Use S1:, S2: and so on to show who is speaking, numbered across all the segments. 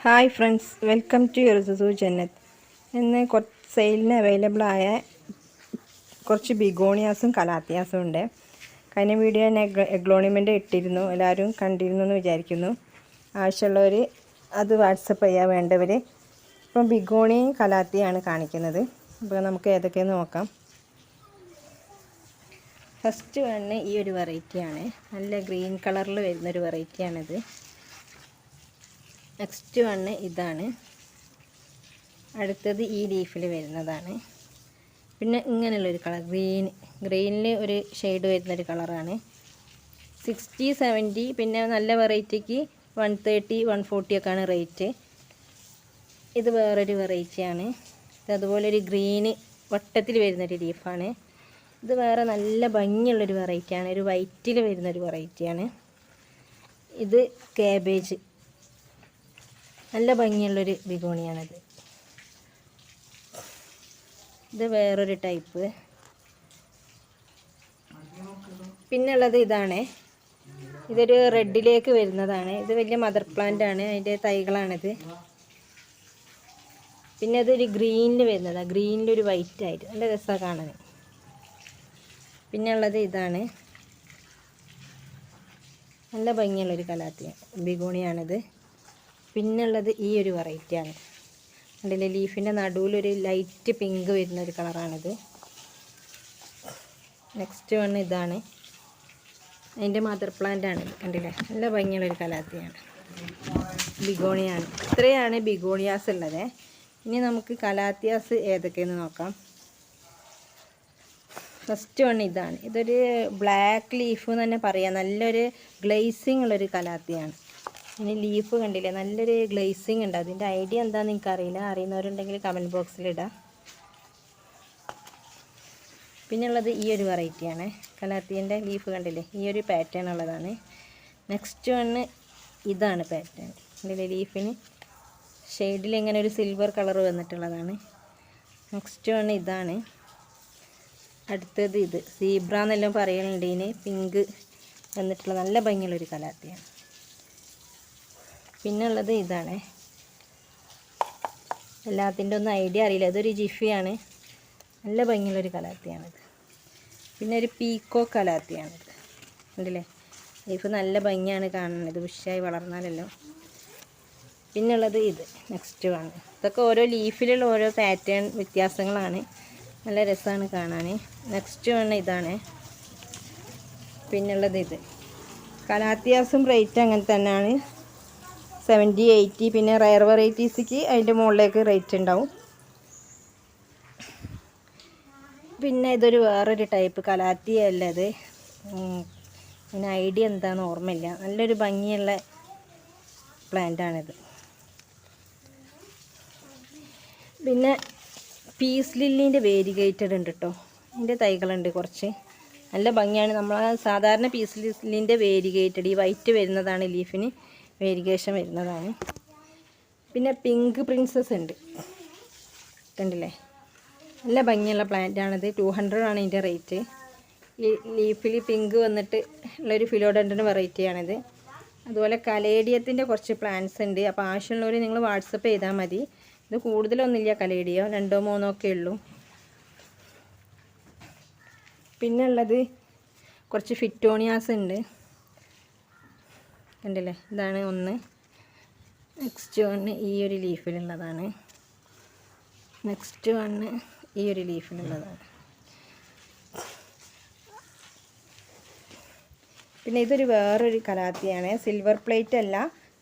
S1: Hi friends, welcome to യുർസുസു ജന്നത്ത്. ഇന്ന് സെയിലിന് അവൈലബിൾ ആയ കുറച്ച് ബിഗോണിയാസും കലാത്തിയാസും ഉണ്ട്. കഴിഞ്ഞ വീഡിയോ ഞാൻ എഗ്ലോണിമെൻ്റ് ഇട്ടിരുന്നു, എല്ലാവരും കണ്ടിരുന്നു എന്ന് വിചാരിക്കുന്നു. ആവശ്യമുള്ളവർ അത് വാട്സപ്പ് ചെയ്യാൻ വേണ്ടവർ. ഇപ്പം ബിഗോണിയും കലാത്തിയാണ് കാണിക്കുന്നത്. അപ്പോൾ നമുക്ക് ഏതൊക്കെയെന്ന് നോക്കാം. ഫസ്റ്റ് വണ്ണ് ഈ ഒരു വെറൈറ്റിയാണ്, നല്ല ഗ്രീൻ കളറിൽ വരുന്നൊരു വെറൈറ്റിയാണിത്. നെക്സ്റ്റ് വണ്ണ് ഇതാണ്. അടുത്തത് ഈ ലീഫിൽ വരുന്നതാണ്. പിന്നെ ഇങ്ങനെയുള്ളൊരു കളർ ഗ്രീനിൽ ഒരു ഷെയ്ഡ് വരുന്നൊരു കളറാണ്. 60, 70, പിന്നെ നല്ല വെറൈറ്റിക്ക് 130, 140 ഒക്കെയാണ് റേറ്റ്. ഇത് വേറൊരു വെറൈറ്റിയാണ്. അതുപോലെ ഒരു ഗ്രീന് വട്ടത്തിൽ വരുന്നൊരു ലീഫാണ്. ഇത് വേറെ നല്ല ഭംഗിയുള്ളൊരു വെറൈറ്റിയാണ്, ഒരു വൈറ്റിൽ വരുന്നൊരു വെറൈറ്റിയാണ്. ഇത് കാബേജ്, നല്ല ഭംഗിയുള്ളൊരു ബിഗോണിയാണിത്. ഇത് വേറൊരു ടൈപ്പ്. പിന്നുള്ളത് ഇതാണ്. ഇതൊരു റെഡിലേക്ക് വരുന്നതാണ്. ഇത് വലിയ മദർ പ്ലാന്റ് ആണ്, അതിൻ്റെ തൈകളാണിത്. പിന്നെ ഇതൊരു ഗ്രീനിൽ വരുന്നതാണ്, ഗ്രീനിലൊരു വൈറ്റ് ആയിട്ട് നല്ല രസമാണ് കാണാൻ. പിന്നെ ഉള്ളത് ഇതാണ്, നല്ല ഭംഗിയുള്ളൊരു കലാത്തിയ ബിഗോണിയാണിത്. പിന്നുള്ളത് ഈ ഒരു വെറൈറ്റിയാണ്. അതിൻ്റെ ലീഫിൻ്റെ നടുവിലൊരു ലൈറ്റ് പിങ്ക് വരുന്നൊരു കളറാണിത്. നെക്സ്റ്റ് വൺ ഇതാണ്, അതിൻ്റെ മദർ പ്ലാന്റ് ആണ്. കണ്ടില്ലേ, നല്ല ഭംഗിയുള്ളൊരു കലാത്തിയാണ്, ബിഗോണിയാണ്. ഇത്രയാണ് ബിഗോണിയാസ് ഉള്ളത്. ഇനി നമുക്ക് കലാത്തിയാസ് ഏതൊക്കെയെന്ന് നോക്കാം. ഫസ്റ്റ് വൺ ഇതാണ്. ഇതൊരു ബ്ലാക്ക് ലീഫ് എന്ന് തന്നെ പറയാം, നല്ലൊരു ഗ്ലേസിങ് ഉള്ളൊരു കലാത്തിയാണ്. ഇനി ലീഫ് കണ്ടില്ലേ, നല്ലൊരു ഗ്ലേസിങ് ഉണ്ട്. അതിൻ്റെ ഐഡിയ എന്താണെന്ന് എനിക്കറിയില്ല, അറിയുന്നവരുണ്ടെങ്കിൽ കമൻറ്റ് ബോക്സിലിടാം. പിന്നുള്ളത് ഈ ഒരു വെറൈറ്റിയാണ്. കലാത്തിൻ്റെ ലീഫ് കണ്ടില്ലേ, ഈ ഒരു പാറ്റേൺ ഉള്ളതാണ്. നെക്സ്റ്റ് വണ്ണ് ഇതാണ് പാറ്റേൺ. കണ്ടില്ലേ, ലീഫിന് ഷെയ്ഡിൽ ഇങ്ങനെ ഒരു സിൽവർ കളർ വന്നിട്ടുള്ളതാണ്. നെക്സ്റ്റ് വണ്ണ് ഇതാണ്. അടുത്തത് ഇത് സീബ്ര എന്നെല്ലാം പറയുന്നുണ്ട്. ഇതിന് പിങ്ക് വന്നിട്ടുള്ള നല്ല ഭംഗിയുള്ളൊരു കലാത്തിയാണ്. പിന്നുള്ളത് ഇതാണ്. എല്ലാത്തിൻ്റെ ഒന്നും ഐഡിയ അറിയില്ല, ഇതൊരു ജിഫിയാണ്, നല്ല ഭംഗിയുള്ളൊരു കലാത്തിയാണിത്. പിന്നെ ഒരു പീക്കോ കലാത്തിയാണിത്. കണ്ടില്ലേ, ലീഫ് നല്ല ഭംഗിയാണ് കാണുന്നത്, ബുഷായി വളർന്നാലല്ലോ. പിന്നുള്ളത് ഇത് നെക്സ്റ്റ് ആണ്. ഇതൊക്കെ ഓരോ ലീഫിലുള്ള ഓരോ പാറ്റേൺ വ്യത്യാസങ്ങളാണ്, നല്ല രസമാണ് കാണാൻ. നെക്സ്റ്റ് വൺ ഇതാണ്. പിന്നുള്ളത് ഇത്. കലാത്തിയാസും റേറ്റ് അങ്ങനെ തന്നെയാണ്, 70, 80. പിന്നെ റയർ വെറൈറ്റീസിക്ക് അതിൻ്റെ മുകളിലേക്ക് റേറ്റ് ഉണ്ടാവും. പിന്നെ ഇതൊരു വേറൊരു ടൈപ്പ് കലാത്തിയല്ല, ഇത് ഇതിന് ഐഡിയ എന്താണെന്ന് ഓർമ്മയില്ല. നല്ലൊരു ഭംഗിയുള്ള പ്ലാന്റാണിത്. പിന്നെ പീസ് ലില്ലിൻ്റെ വേരിഗേറ്റഡ് ഉണ്ട് കേട്ടോ, ഇതിൻ്റെ തൈകളുണ്ട് കുറച്ച്, നല്ല ഭംഗിയാണ്. നമ്മൾ സാധാരണ പീസ് ലില്ലിൻ്റെ വേരിഗേറ്റഡ് ഈ വൈറ്റ് വരുന്നതാണ്, ലീഫിന് വേരിഗേഷൻ വരുന്നതാണ്. പിന്നെ പിങ്ക് പ്രിൻസസ് ഉണ്ട്, കണ്ടില്ലേ, നല്ല ഭംഗിയുള്ള പ്ലാന്റാണിത്. 200 ആണ് ഇതിൻ്റെ റേറ്റ്. ഈ ലീഫിൽ പിങ്ക് വന്നിട്ട് ഉള്ളൊരു ഫിലോഡൻഡ്രൻ വെറൈറ്റിയാണിത്. അതുപോലെ കലേഡിയത്തിൻ്റെ കുറച്ച് പ്ലാന്റ്സ് ഉണ്ട്. അപ്പോൾ ആവശ്യമുള്ളവർ നിങ്ങൾ വാട്സപ്പ് ചെയ്താൽ മതി. ഇത് കൂടുതലൊന്നുമില്ല, കലേഡിയോ 2, 3 ഒക്കെ ഉള്ളൂ. പിന്നെ ഉള്ളത് കുറച്ച് ഫിറ്റോണിയാസ് ഉണ്ട്, കണ്ടില്ലേ, ഇതാണ് ഒന്ന്. നെക്സ്റ്റ് വണ്ണ് ഈ ഒരു ലീഫിലുള്ളതാണ്. നെക്സ്റ്റ് വണ്ണ് ഈ ഒരു ലീഫിലുള്ളതാണ്. പിന്നെ ഇതൊരു വേറൊരു കലാത്തിയാണ്, സിൽവർ പ്ലേറ്റ് അല്ല,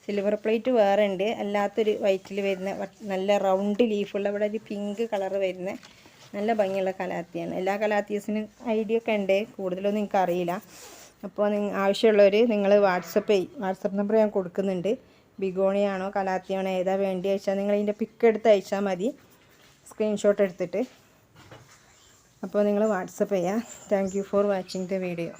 S1: സിൽവർ പ്ലേറ്റ് വേറെ ഉണ്ട്. അല്ലാത്തൊരു വൈറ്റിൽ വരുന്ന നല്ല റൗണ്ട് ലീഫുള്ള, ഇവിടെ ഒരു പിങ്ക് കളർ വരുന്ന നല്ല ഭംഗിയുള്ള കലാത്തിയാണ്. എല്ലാ കലാത്തീസിനും ഐഡിയ ഒക്കെ ഉണ്ട്, കൂടുതലൊന്നും എനിക്കറിയില്ല. അപ്പോൾ ആവശ്യമുള്ളവർ നിങ്ങൾ വാട്സപ്പ് നമ്പർ ഞാൻ കൊടുക്കുന്നുണ്ട്. ബിഗോണിയാണോ കലാത്തിയാണോ ഏതാ വേണ്ടി അയച്ചാൽ നിങ്ങൾ ഇതിൻ്റെ പിക്ക് എടുത്ത് അയച്ചാൽ മതി, സ്ക്രീൻഷോട്ട് എടുത്തിട്ട്. അപ്പോൾ നിങ്ങൾ വാട്സപ്പ് ചെയ്യുക. Thank you for watching the video.